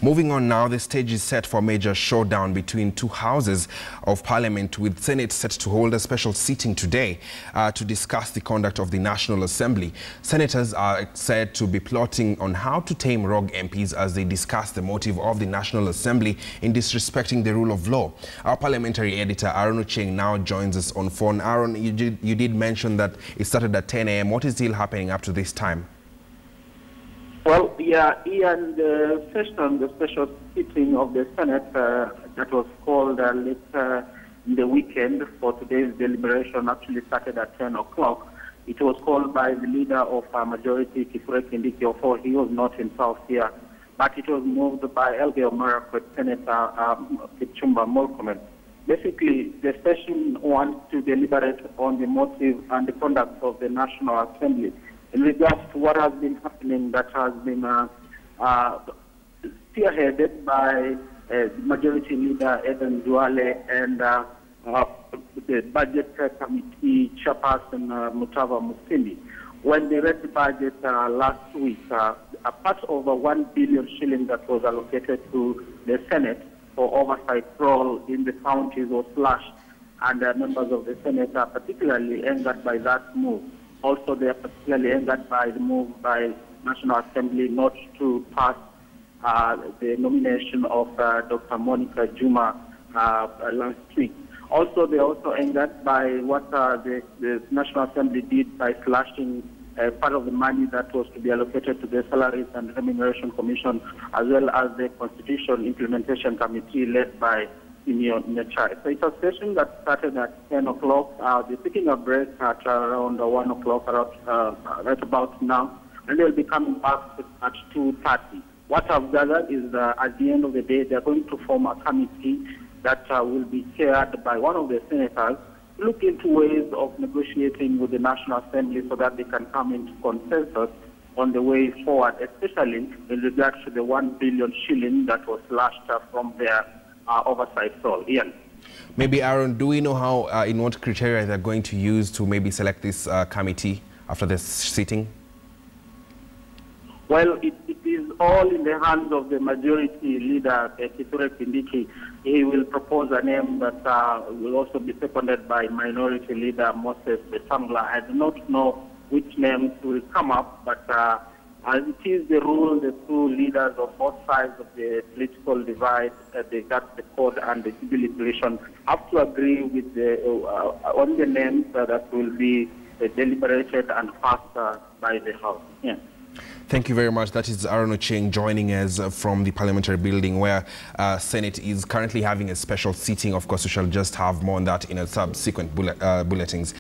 Moving on now, the stage is set for a major showdown between two houses of parliament, with Senate set to hold a special sitting today to discuss the conduct of the National Assembly. Senators are said to be plotting on how to tame rogue MPs as they discuss the motive of the National Assembly in disrespecting the rule of law. Our parliamentary editor Aaron Ocheng now joins us on phone. Aaron, you did mention that it started at 10 a.m. What is still happening up to this time? Well, yeah, Ian, the special sitting of the Senate that was called later in the weekend for today's deliberation actually started at 10 o'clock. It was called by the leader of Majority, Kithure Kindiki Ofo. He was not himself here, but it was moved by LB Omarakwet, Senator Kipchumba Murkomen. Basically, the session wants to deliberate on the motive and the conduct of the National Assembly in regards to what has been happening, that has been spearheaded by Majority Leader Eden Duale and the Budget Committee Chairperson Mutava Musindi. When they read the budget last week, a part of 1 billion shillings that was allocated to the Senate for oversight role in the counties was slashed, and members of the Senate are particularly angered by that move. Also, they are particularly angered by the move by National Assembly not to pass the nomination of Dr. Monica Juma last week. Also, they are also angered by what the National Assembly did by slashing part of the money that was to be allocated to the Salaries and Remuneration Commission, as well as the Constitution Implementation Committee led by Simeon Nechai. So it's a session that started at 10 o'clock. They're taking a break at around 1 o'clock, right about now, and they'll be coming back at 2:30. What I've gathered is at the end of the day, they're going to form a committee that will be chaired by one of the senators, look into ways of negotiating with the National Assembly so that they can come into consensus on the way forward, especially in regards to the 1 billion shilling that was slashed from their oversight role. Ian. Maybe, Aaron, do we know how, in what criteria they're going to use to maybe select this committee after this sitting? Well, it is all in the hands of the Majority Leader, Kithure Kindiki. He will propose a name that will also be seconded by Minority Leader Moses Betangla. I do not know which names will come up, but as it is the rule, the two leaders of both sides of the political divide, that's the code and the civil equation, have to agree with on the names that will be deliberated and passed by the House. Yeah. Thank you very much. That is Aaron Ocheng joining us from the parliamentary building, where Senate is currently having a special sitting. Of course, we shall just have more on that in a subsequent bulletins.